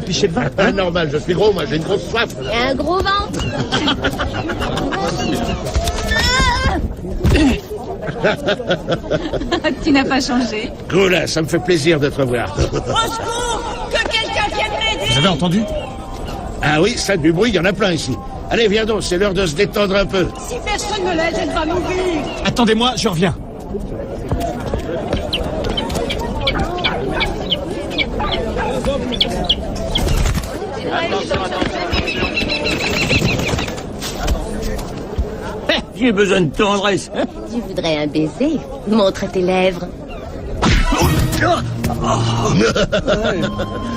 au pichet de vin. Hein? Normal, je suis gros, moi j'ai une grosse soif. Et un gros ventre. Tu n'as pas changé. Cool, ça me fait plaisir de te revoir. Au secours! Que quelqu'un vienne m'aider! Vous avez entendu? Ah oui, ça, du bruit, il y en a plein ici. Allez, viens donc, c'est l'heure de se détendre un peu. Si personne ne l'aide, elle va mourir! Attendez-moi, je reviens. J'ai besoin de tendresse. Tu voudrais un baiser? Montre tes lèvres.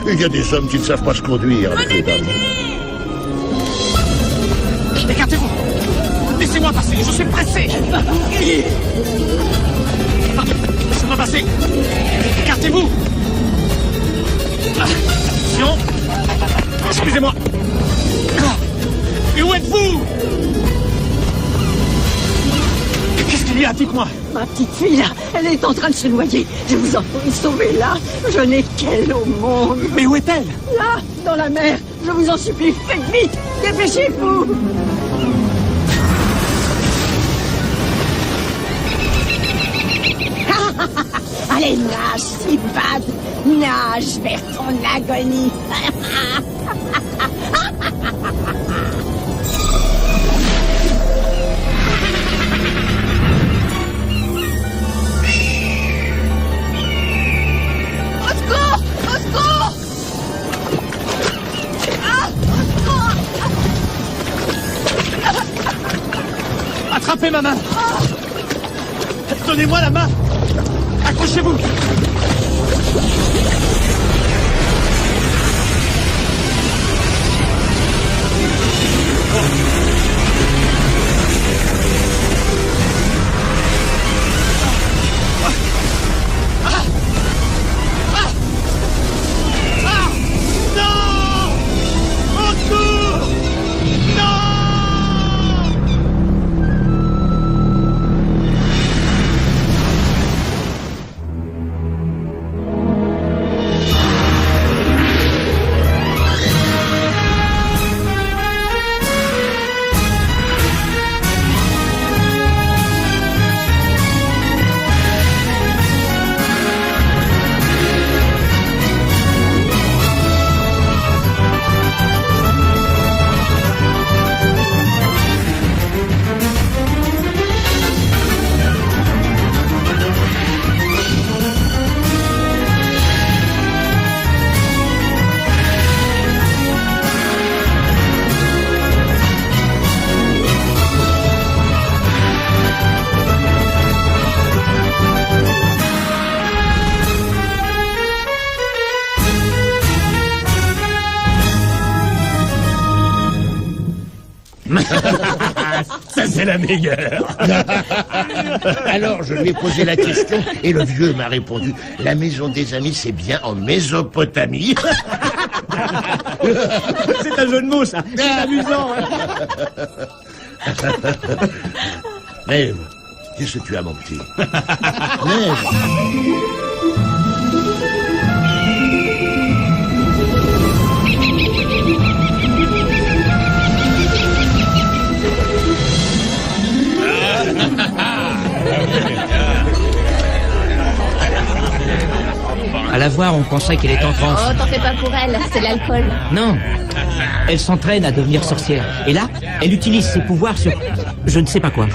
Il y a des hommes qui ne savent pas se conduire avec les dames. Écartez-vous. Laissez-moi passer, je suis pressé. Laissez-moi passer. Écartez-vous. Attention. Excusez-moi. Et où êtes-vous? Qu'est-ce qu'il y a? Dites-moi. Ma petite fille, là, elle est en train de se noyer. Je vous en prie, sauvez-la. Je n'ai qu'elle au monde. Mais où est-elle? Là, dans la mer. Je vous en supplie, faites vite. Dépêchez-vous. Allez, nage, Simbad. Nage vers ton agonie. Attrapez ma main. Donnez-moi la main. Accrochez-vous. Ça, c'est la meilleure. Alors, je lui ai posé la question et le vieux m'a répondu « La maison des amis, c'est bien en Mésopotamie. » C'est un jeu de mots, ça. C'est amusant. Rêve, qu'est-ce que tu as, mon petit? Rêve. À la voir, on penserait qu'elle est en transe. Oh, t'en fais pas pour elle, c'est l'alcool. Non. Elle s'entraîne à devenir sorcière. Et là, elle utilise ses pouvoirs sur... je ne sais pas quoi.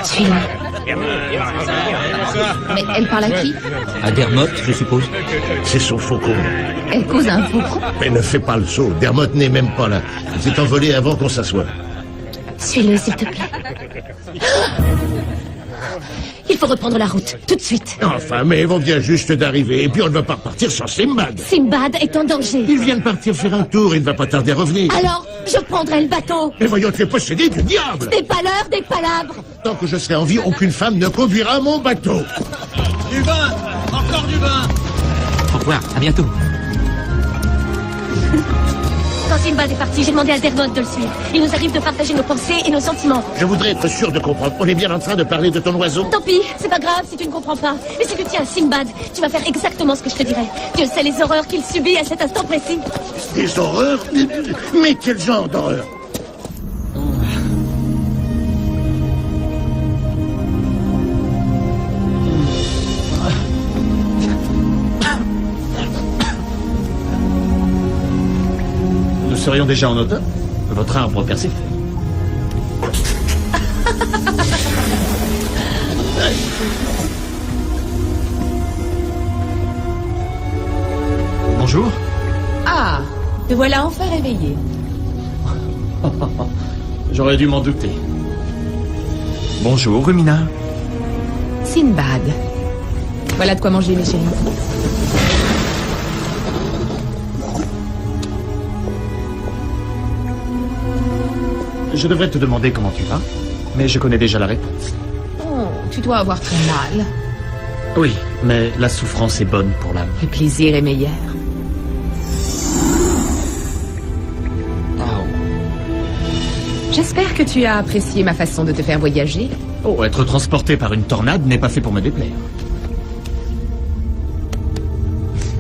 Suis-la. Mais elle parle à qui? À Dermot, je suppose. C'est son faucon. Elle cause un faucon? Mais ne fais pas le saut. Dermot n'est même pas là. Il s'est envolé avant qu'on s'assoie. Suis-le, s'il te plaît. Il faut reprendre la route, tout de suite. Enfin, mais on vient juste d'arriver. Et puis on ne va pas repartir sans Simbad. Simbad est en danger. Il vient de partir faire un tour. Il ne va pas tarder à revenir. Alors, Je prendrai le bateau. Mais voyons, tu es possédé du diable. C'est pas l'heure des palabres. Tant que je serai en vie, aucune femme ne conduira mon bateau. Du vin. Encore du vin. Au revoir, à bientôt. Quand Sinbad est parti, j'ai demandé à Dermot de le suivre. Il nous arrive de partager nos pensées et nos sentiments. Je voudrais être sûr de comprendre. On est bien en train de parler de ton oiseau. Tant pis, c'est pas grave si tu ne comprends pas. Mais si tu tiens à Sinbad, tu vas faire exactement ce que je te dirai. Dieu sait les horreurs qu'il subit à cet instant précis. Des horreurs? Mais quel genre d'horreur? Nous serions déjà en automne. Votre arbre persiste. Bonjour. Ah, te voilà enfin réveillé. J'aurais dû m'en douter. Bonjour, Rumina. Sinbad. Voilà de quoi manger, mes chéris. Je devrais te demander comment tu vas, mais je connais déjà la réponse. Oh, tu dois avoir très mal. Oui, mais la souffrance est bonne pour l'âme. Le plaisir est meilleur. J'espère que tu as apprécié ma façon de te faire voyager. Oh, être transporté par une tornade n'est pas fait pour me déplaire.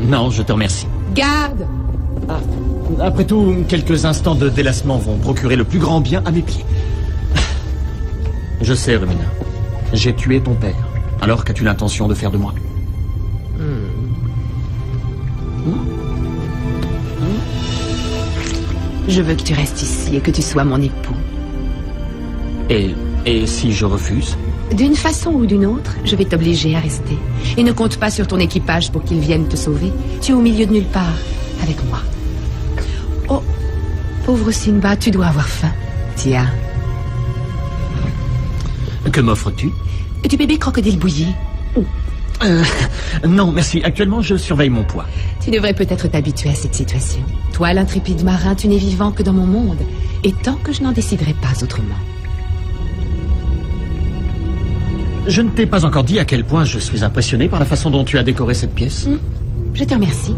Non, je te remercie. Garde! Après tout, quelques instants de délassement vont procurer le plus grand bien à mes pieds. Je sais, Rumina. J'ai tué ton père. Alors qu'as-tu l'intention de faire de moi? Je veux que tu restes ici et que tu sois mon époux. Et si je refuse? D'une façon ou d'une autre, je vais t'obliger à rester. Et ne compte pas sur ton équipage pour qu'ils viennent te sauver. Tu es au milieu de nulle part, avec moi. Oh, pauvre Sinbad, tu dois avoir faim. Tiens. Que m'offres-tu? Du bébé crocodile bouilli. Non, merci. Actuellement, je surveille mon poids. Tu devrais peut-être t'habituer à cette situation. Toi, l'intrépide marin, tu n'es vivant que dans mon monde. Et tant que je n'en déciderai pas autrement. Je ne t'ai pas encore dit à quel point je suis impressionné par la façon dont tu as décoré cette pièce. Je te remercie.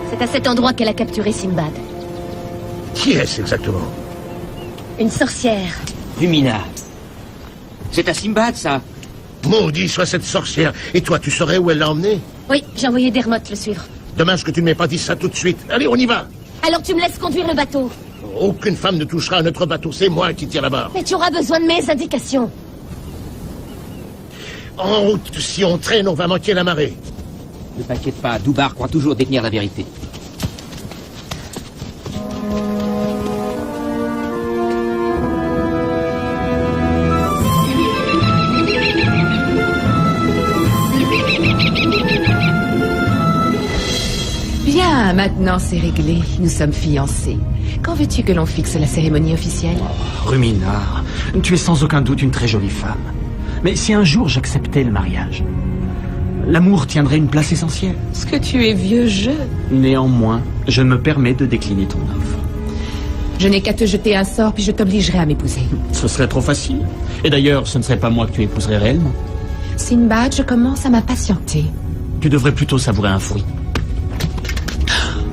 C'est à cet endroit qu'elle a capturé Sinbad. Qui est-ce exactement? Une sorcière. Lumina. C'est à Sinbad, ça. Maudit soit cette sorcière. Et toi, tu saurais où elle l'a emmené? Oui, j'ai envoyé Dermot le suivre. Dommage que tu ne m'aies pas dit ça tout de suite. Allez, on y va. Alors tu me laisses conduire le bateau. Aucune femme ne touchera à notre bateau. C'est moi qui tire la barre. Mais tu auras besoin de mes indications. En route, si on traîne, on va manquer la marée. Ne t'inquiète pas, Doubar croit toujours détenir la vérité. Bien, maintenant c'est réglé. Nous sommes fiancés. Quand veux-tu que l'on fixe la cérémonie officielle? Rumina, tu es sans aucun doute une très jolie femme. Mais si un jour j'acceptais le mariage, l'amour tiendrait une place essentielle. Est-ce que tu es vieux jeu? Néanmoins, je me permets de décliner ton offre. Je n'ai qu'à te jeter un sort, puis je t'obligerai à m'épouser. Ce serait trop facile. Et d'ailleurs, ce ne serait pas moi que tu épouserais réellement. Sinbad, je commence à m'impatienter. Tu devrais plutôt savourer un fruit.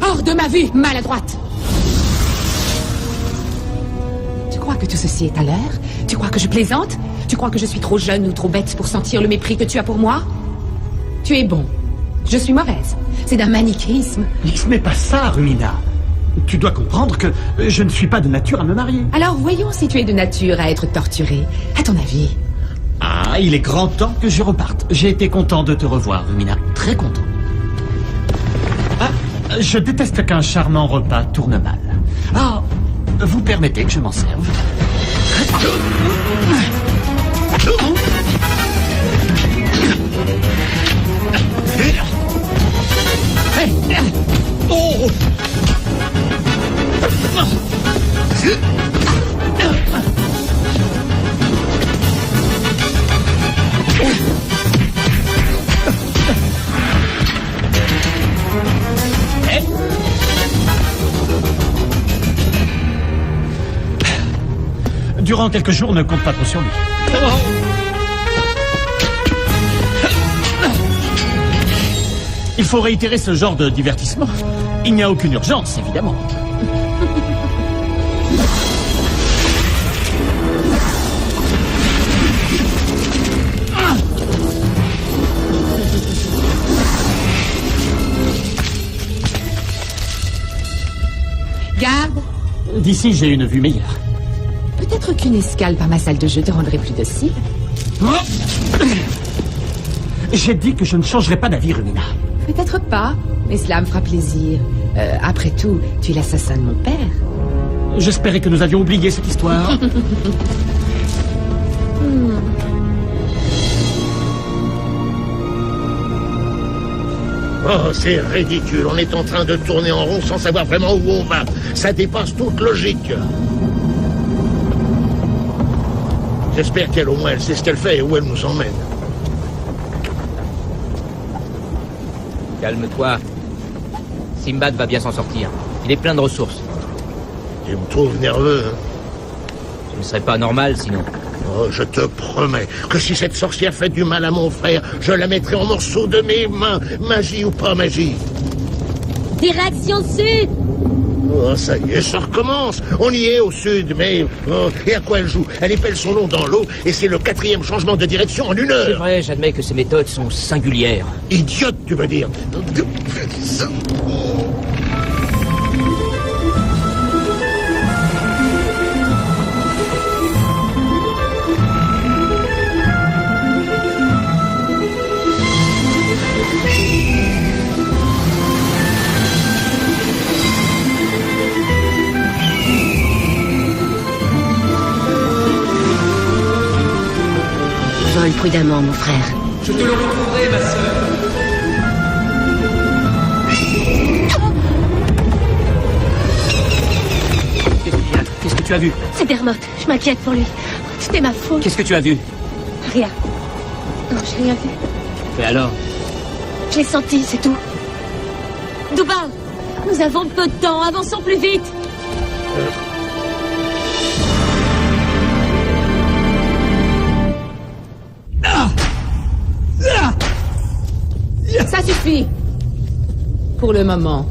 Hors de ma vue, maladroite! Tu crois que tout ceci est à l'heure? Tu crois que je plaisante? Tu crois que je suis trop jeune ou trop bête pour sentir le mépris que tu as pour moi? Tu es bon. Je suis mauvaise. C'est d'un manichéisme. Mais ce n'est pas ça, Rumina. Tu dois comprendre que je ne suis pas de nature à me marier. Alors voyons si tu es de nature à être torturée. À ton avis? Ah, il est grand temps que je reparte. J'ai été content de te revoir, Rumina. Très content. Ah, je déteste qu'un charmant repas tourne mal. Ah, vous permettez que je m'en serve? Oh! durant quelques jours, ne compte pas trop sur lui. Il faut réitérer ce genre de divertissement. Il n'y a aucune urgence, évidemment. Garde. D'ici, j'ai une vue meilleure. Peut-être qu'une escale par ma salle de jeu te rendrait plus docile. J'ai dit que je ne changerai pas d'avis, Rumina. Peut-être pas, mais cela me fera plaisir. Après tout, tu es l'assassin de mon père. J'espérais que nous avions oublié cette histoire. Oh, c'est ridicule. On est en train de tourner en rond sans savoir vraiment où on va. Ça dépasse toute logique. J'espère qu'elle, au moins, elle sait ce qu'elle fait et où elle nous emmène. Calme-toi. Simbad va bien s'en sortir. Il est plein de ressources. Tu me trouves nerveux, hein? Ce ne serait pas normal, sinon. Oh, je te promets que si cette sorcière fait du mal à mon frère, je la mettrai en morceaux de mes mains, magie ou pas magie. Direction sud. Oh, ça y est, ça recommence. On y est au sud, mais... Oh, et à quoi elle joue? Elle épelle son nom dans l'eau, et c'est le 4e changement de direction en 1 heure. C'est vrai, j'admets que ces méthodes sont singulières. Idiote, tu veux dire? Vole prudemment, mon frère. Je te le retrouverai, ma sœur. Qu'est-ce qu'il y a? Qu'est-ce que tu as vu? C'est Dermot. Je m'inquiète pour lui. C'était ma faute. Qu'est-ce que tu as vu? Rien. Non, j'ai rien vu. Et alors? Je l'ai senti, c'est tout. Douba, nous avons peu de temps. Avançons plus vite. Ça suffit. Pour le moment.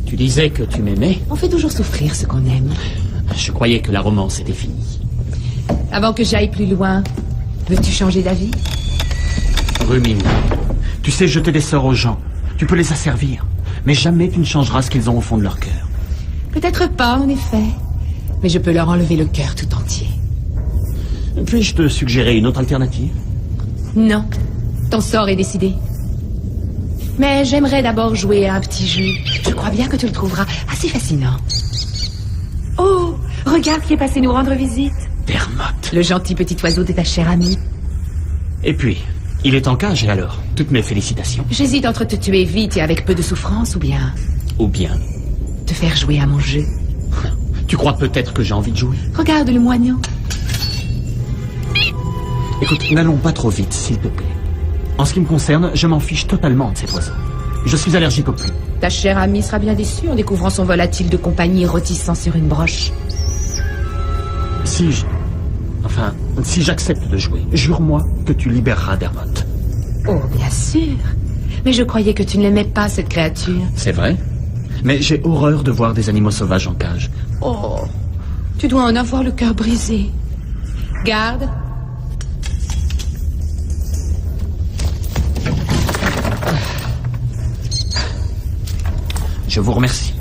Tu disais que tu m'aimais? On fait toujours souffrir ce qu'on aime. Je croyais que la romance était finie. Avant que j'aille plus loin, veux-tu changer d'avis? Rumina, tu sais jeter des sorts aux gens. Tu peux les asservir. Mais jamais tu ne changeras ce qu'ils ont au fond de leur cœur. Peut-être pas, en effet. Mais je peux leur enlever le cœur tout entier. Puis-je te suggérer une autre alternative? Non. Ton sort est décidé. Mais j'aimerais d'abord jouer à un petit jeu. Je crois bien que tu le trouveras assez fascinant. Oh, regarde qui est passé nous rendre visite. Dermot. Le gentil petit oiseau de ta chère amie. Et puis, il est en cage, et alors? Toutes mes félicitations. J'hésite entre te tuer vite et avec peu de souffrance ou bien Ou bien... te faire jouer à mon jeu. Tu crois peut-être que j'ai envie de jouer? Regarde le moineau. Écoute, n'allons pas trop vite, s'il te plaît. En ce qui me concerne, je m'en fiche totalement de cet oiseau. Je suis allergique aux plumes. Ta chère amie sera bien déçue en découvrant son volatile de compagnie rôtissant sur une broche. Si j'accepte de jouer, jure-moi que tu libéreras Dermot. Oh, bien sûr. Mais je croyais que tu ne l'aimais pas, cette créature. C'est vrai? Mais j'ai horreur de voir des animaux sauvages en cage. Oh, tu dois en avoir le cœur brisé. Garde. Je vous remercie.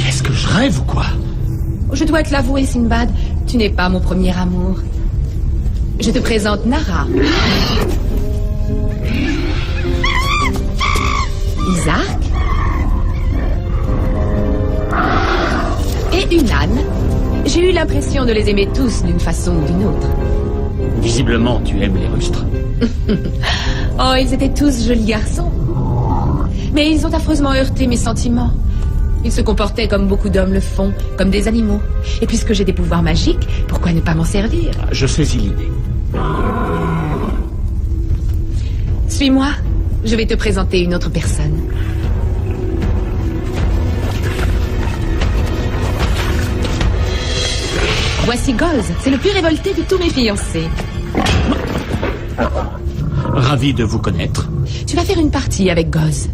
Est-ce que je rêve ou quoi? Je dois te l'avouer, Sinbad, tu n'es pas mon premier amour. Je te présente Nara. Isaac. Et une âne. J'ai eu l'impression de les aimer tous d'une façon ou d'une autre. Visiblement, tu aimes les rustres. Oh, ils étaient tous jolis garçons. Mais ils ont affreusement heurté mes sentiments. Ils se comportaient comme beaucoup d'hommes le font, comme des animaux. Et puisque j'ai des pouvoirs magiques, pourquoi ne pas m'en servir? Je saisis l'idée. Suis-moi. je vais te présenter une autre personne. Voici Goz, c'est le plus révolté de tous mes fiancés. Ravi de vous connaître. Tu vas faire une partie avec Goz.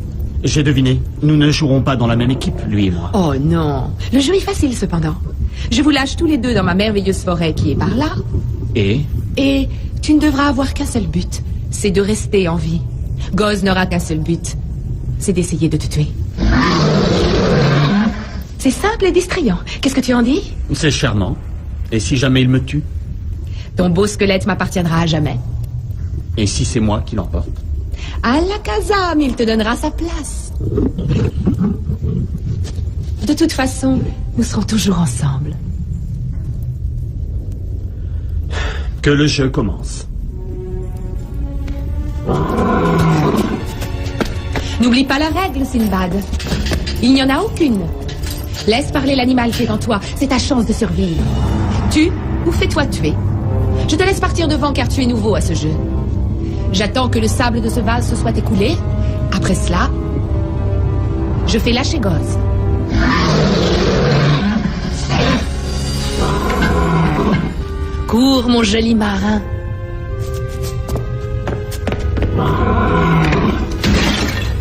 J'ai deviné. Nous ne jouerons pas dans la même équipe, lui et moi. Oh non. Le jeu est facile cependant. Je vous lâche tous les deux dans ma merveilleuse forêt qui est par là. Et tu ne devras avoir qu'un seul but. C'est de rester en vie. Goz n'aura qu'un seul but. C'est d'essayer de te tuer. C'est simple et distrayant. Qu'est-ce que tu en dis? C'est charmant. Et si jamais il me tue? Ton beau squelette m'appartiendra à jamais. Et si c'est moi qui l'emporte? Alakazam, il te donnera sa place. De toute façon, nous serons toujours ensemble. Que le jeu commence. N'oublie pas la règle, Sinbad. Il n'y en a aucune. Laisse parler l'animal qui est en toi. C'est ta chance de survivre. Tue ou fais-toi tuer. Je te laisse partir devant car tu es nouveau à ce jeu. J'attends que le sable de ce vase se soit écoulé. Après cela, je fais lâcher Goz. Cours, mon joli marin.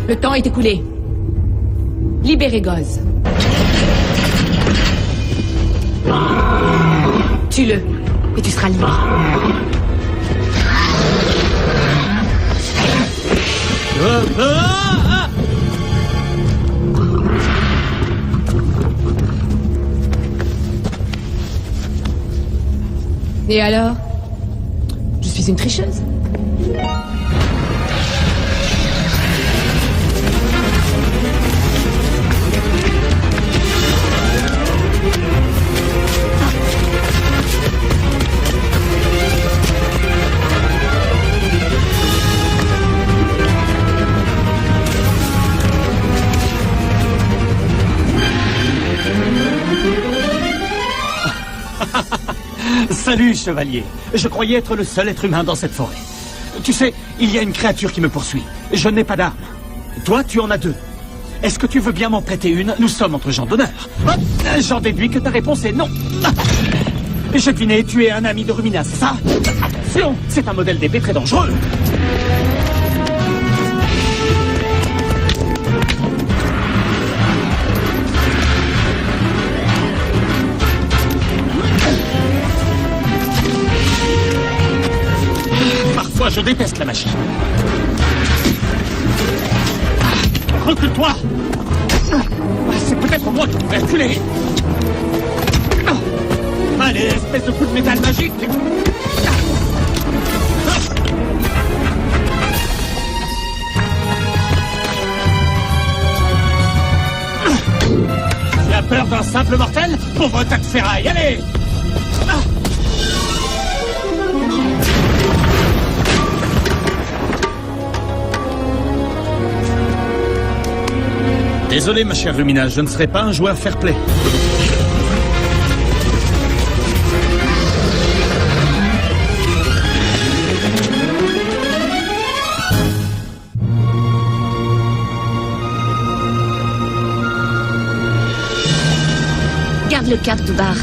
Le temps est écoulé. Libérez Goz. Tue-le, et tu seras libre. Et alors? Je suis une tricheuse. Salut, chevalier. Je croyais être le seul être humain dans cette forêt. Tu sais, il y a une créature qui me poursuit. Je n'ai pas d'arme. Toi, tu en as deux. Est-ce que tu veux bien m'en prêter une? Nous sommes entre gens d'honneur. J'en déduis que ta réponse est non. J'ai deviné, tu es un ami de Rumina, c'est ça? Attention, c'est un modèle d'épée très dangereux. Parfois, je déteste la magie. Recule-toi! C'est peut-être moi qui devrais reculer. Allez, espèce de coup de métal magique! Tu as peur d'un simple mortel? Pauvre tas de ferraille, allez! Désolé, ma chère Rumina, je ne serai pas un joueur fair-play. Garde le cap, Dubar.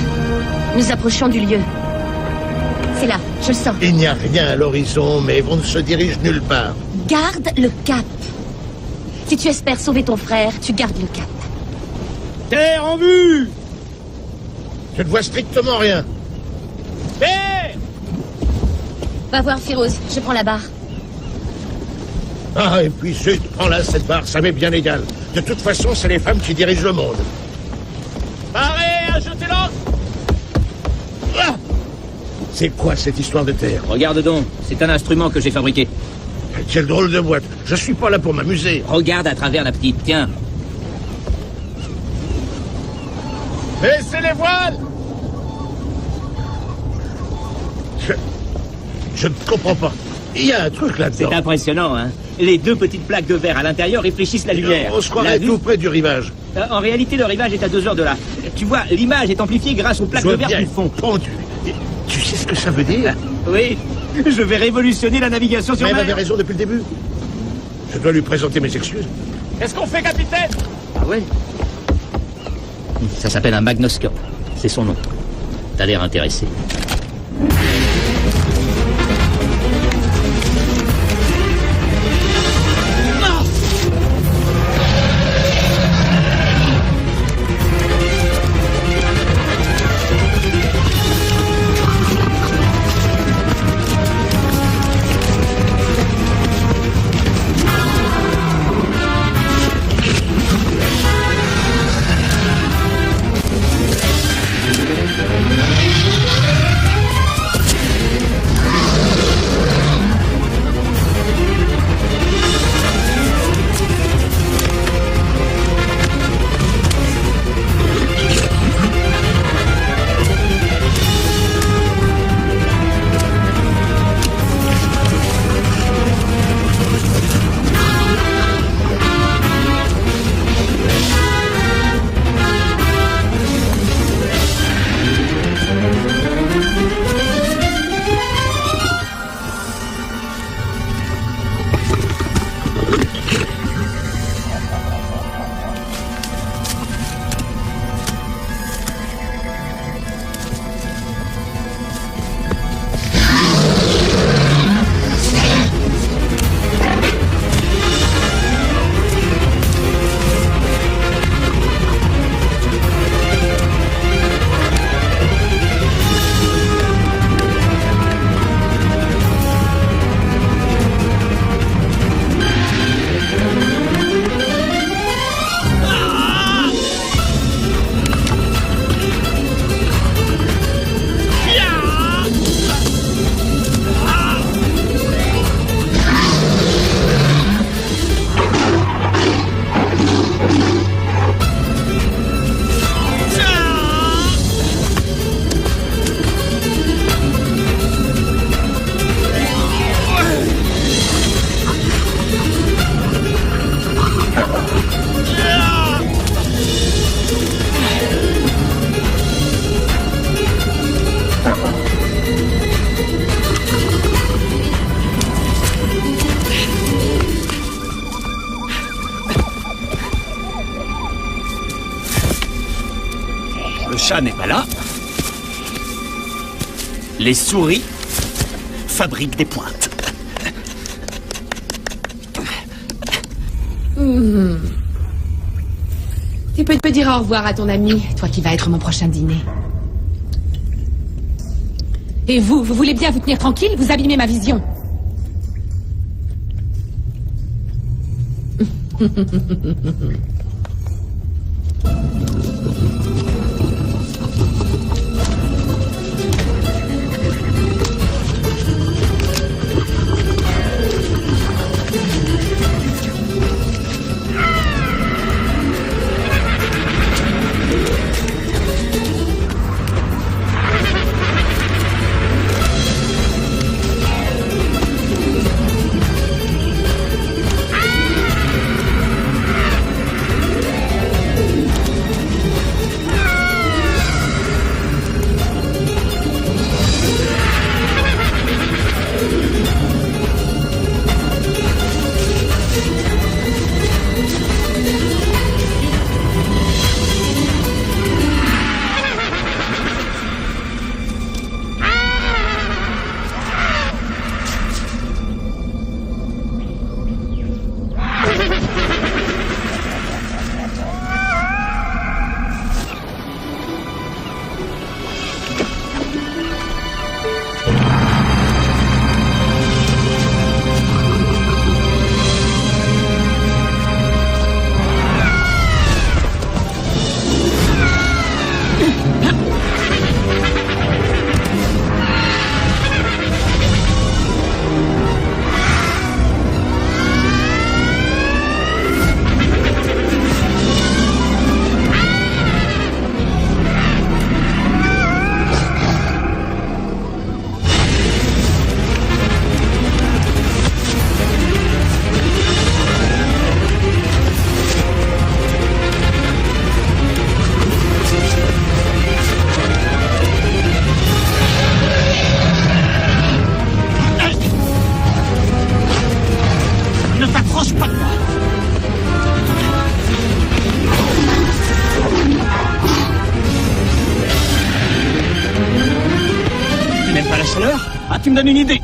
Nous approchons du lieu. C'est là, je le sens. Il n'y a rien à l'horizon, mais on ne se dirige nulle part. Garde le cap. Si tu espères sauver ton frère, tu gardes le cap. Terre en vue! Je ne vois strictement rien. Terre! Va voir Firouz, je prends la barre. Ah, et puis zut, prends-la cette barre, ça m'est bien égal. De toute façon, c'est les femmes qui dirigent le monde. Parez, ajoutez-l'en! Ah! C'est quoi cette histoire de terre? Regarde donc, c'est un instrument que j'ai fabriqué. Quelle drôle de boîte. Je suis pas là pour m'amuser. Regarde à travers la petite, tiens. Baissez les voiles! Je ne comprends pas. Il y a un truc là-dedans. C'est impressionnant, hein. Les deux petites plaques de verre à l'intérieur réfléchissent la lumière. On se croirait tout près du rivage. En réalité, le rivage est à 2 heures de là. Tu vois, l'image est amplifiée grâce aux plaques de verre du fond. Pendu. Tu sais ce que ça veut dire? Oui, je vais révolutionner la navigation sur mer. Mais elle avait raison depuis le début. Je dois lui présenter mes excuses. Qu'est-ce qu'on fait, capitaine? Ah ouais? Ça s'appelle un magnoscope. C'est son nom. T'as l'air intéressé. Le chat n'est pas là. Les souris fabriquent des pointes. Tu peux dire au revoir à ton ami, toi qui vas être mon prochain dîner. Et vous voulez bien vous tenir tranquille? Vous abîmez ma vision. Ah, tu me donnes une idée.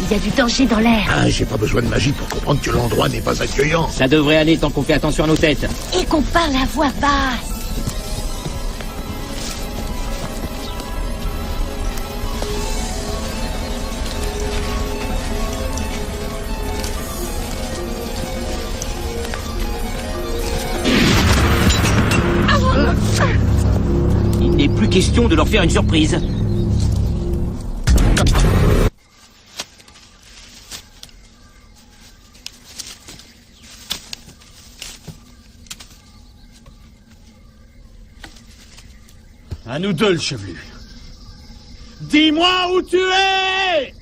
Il y a du danger dans l'air. Ah, j'ai pas besoin de magie pour comprendre que l'endroit n'est pas accueillant. Ça devrait aller tant qu'on fait attention à nos têtes. Et qu'on parle à voix basse. Il n'est plus question de leur faire une surprise. À nous deux, le chevelu. Dis-moi où tu es!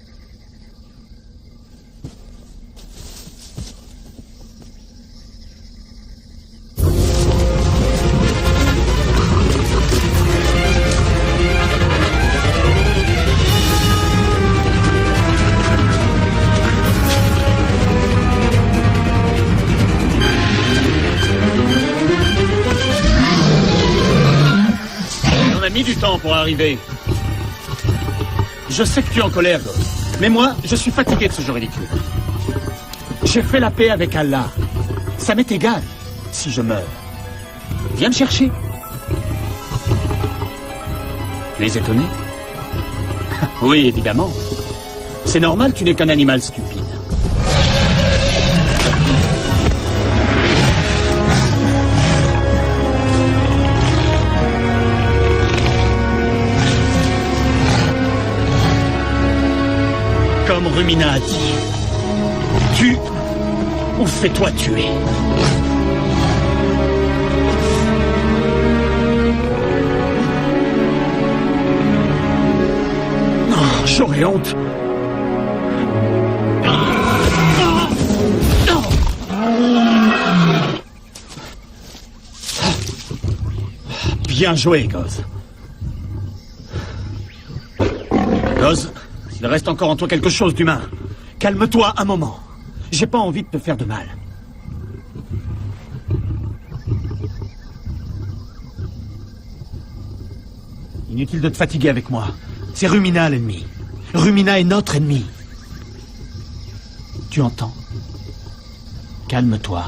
On a mis du temps pour arriver. Je sais que tu es en colère, Goz. Mais moi, je suis fatigué de ce jeu ridicule. J'ai fait la paix avec Allah. Ça m'est égal si je meurs. Viens me chercher. Tu es étonné? Oui, évidemment. C'est normal, tu n'es qu'un animal stupide. Comme Rumina a dit, tue ou fais-toi tuer. Oh, j'aurais honte. Bien joué, Goz. Goz, s'il reste encore en toi quelque chose d'humain, calme-toi un moment. J'ai pas envie de te faire de mal. Inutile de te fatiguer avec moi. C'est Rumina l'ennemi. Rumina est notre ennemi. Tu entends? Calme-toi.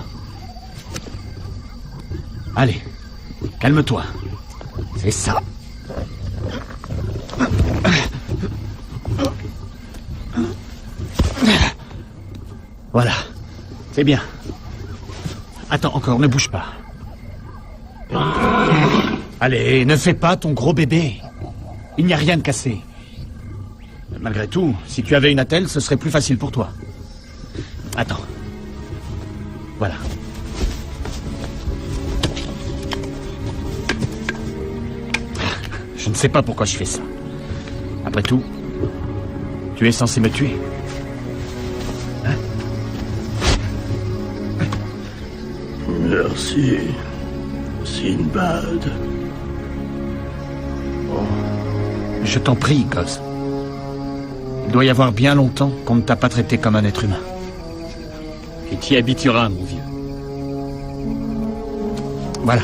Allez, calme-toi. C'est ça. Voilà. C'est bien. Attends encore, ne bouge pas. Allez, ne fais pas ton gros bébé. Il n'y a rien de cassé. Malgré tout, si tu avais une attelle, ce serait plus facile pour toi. Attends. Voilà. Je ne sais pas pourquoi je fais ça. Après tout, tu es censé me tuer. Hein? Merci, Sinbad. Je t'en prie, Goz. Il doit y avoir bien longtemps qu'on ne t'a pas traité comme un être humain. Et t'y habitueras, mon vieux. Voilà.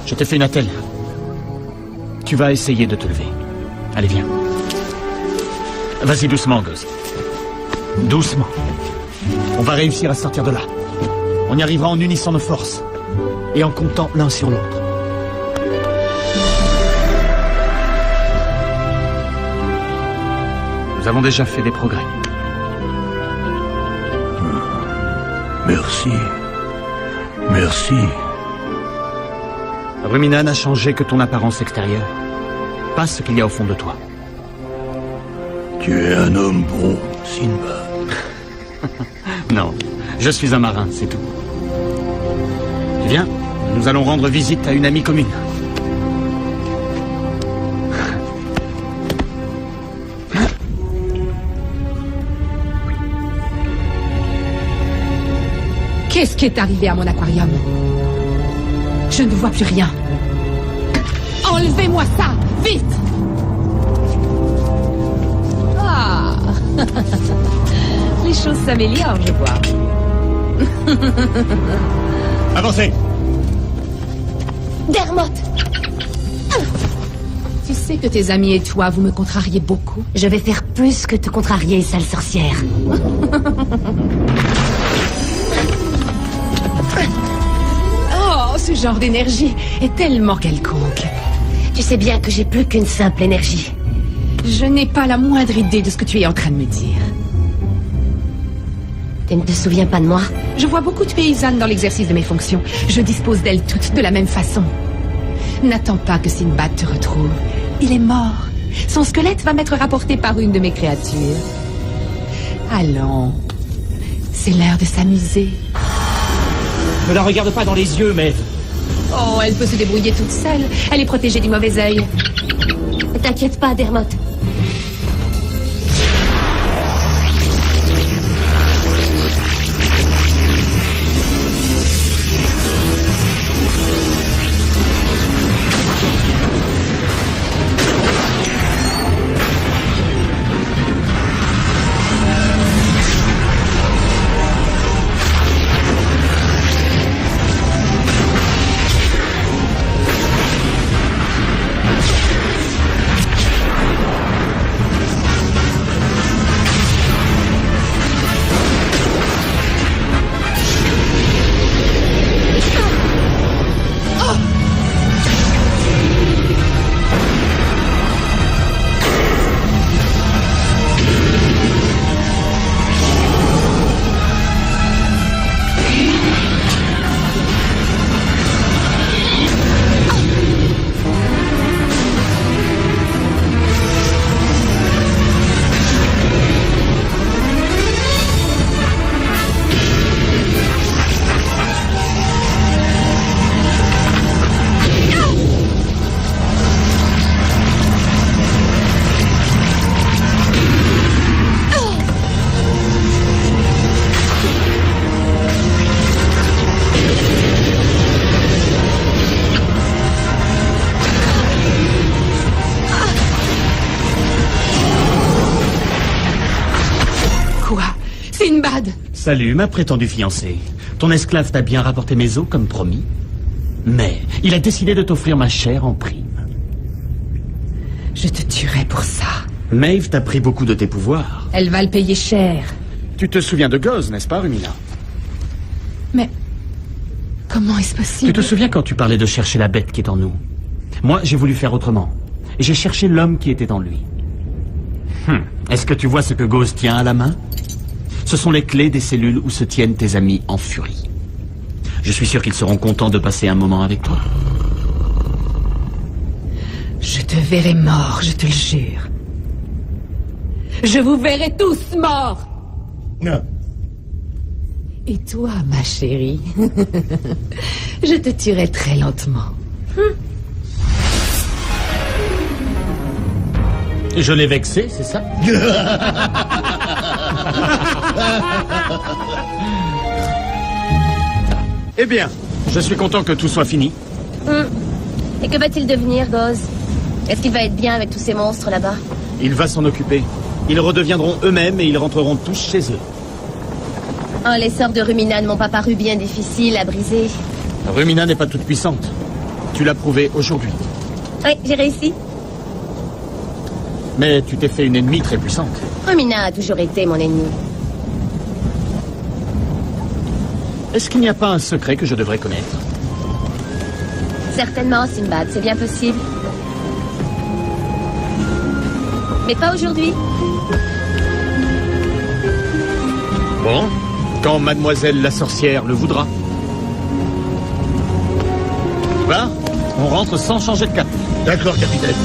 Je t'ai fait une attelle. Tu vas essayer de te lever. Allez, viens. Vas-y doucement, Goz. Doucement. On va réussir à sortir de là. On y arrivera en unissant nos forces. Et en comptant l'un sur l'autre. Nous avons déjà fait des progrès. Merci. Merci. Rumina n'a changé que ton apparence extérieure. Pas ce qu'il y a au fond de toi. Tu es un homme bon, Sinbad. Non, je suis un marin, c'est tout. Viens, nous allons rendre visite à une amie commune. Qu'est-ce qui est arrivé à mon aquarium? Je ne vois plus rien. Enlevez-moi ça, vite! Ah! Les choses s'améliorent, je vois. Avancez! Dermot! Tu sais que tes amis et toi, vous me contrariez beaucoup. Je vais faire plus que te contrarier, sale sorcière. Oh, ce genre d'énergie est tellement quelconque. Tu sais bien que j'ai plus qu'une simple énergie. Je n'ai pas la moindre idée de ce que tu es en train de me dire. Tu ne te souviens pas de moi? Je vois beaucoup de paysannes dans l'exercice de mes fonctions. Je dispose d'elles toutes de la même façon. N'attends pas que Sinbad te retrouve. Il est mort. Son squelette va m'être rapporté par une de mes créatures. Allons. C'est l'heure de s'amuser. Ne la regarde pas dans les yeux, Maeve. Oh, elle peut se débrouiller toute seule. Elle est protégée du mauvais œil. Ne t'inquiète pas, Dermot. Sinbad! Salut, ma prétendue fiancée. Ton esclave t'a bien rapporté mes os, comme promis. Mais il a décidé de t'offrir ma chair en prime. Je te tuerai pour ça. Maeve t'a pris beaucoup de tes pouvoirs. Elle va le payer cher. Tu te souviens de Goz, n'est-ce pas, Rumina? Mais comment est-ce possible? Tu te souviens quand tu parlais de chercher la bête qui est en nous? Moi, j'ai voulu faire autrement. Et j'ai cherché l'homme qui était en lui. Est-ce que tu vois ce que Goz tient à la main? Ce sont les clés des cellules où se tiennent tes amis en furie. Je suis sûr qu'ils seront contents de passer un moment avec toi. Je te verrai mort, je te le jure. Je vous verrai tous morts. Non. Et toi, ma chérie, je te tuerai très lentement. Je l'ai vexé, c'est ça? Eh bien, je suis content que tout soit fini. Et que va-t-il devenir, Goz? Est-ce qu'il va être bien avec tous ces monstres là-bas? Il va s'en occuper. Ils redeviendront eux-mêmes et ils rentreront tous chez eux. Oh, les sorts de Rumina ne m'ont pas paru bien difficiles à briser. Rumina n'est pas toute puissante. Tu l'as prouvé aujourd'hui. Oui, j'ai réussi. Mais tu t'es fait une ennemie très puissante. Rumina a toujours été mon ennemi. Est-ce qu'il n'y a pas un secret que je devrais connaître? Certainement, Sinbad, c'est bien possible. Mais pas aujourd'hui. Bon, quand mademoiselle la sorcière le voudra. Va, on rentre sans changer de cap. D'accord, capitaine.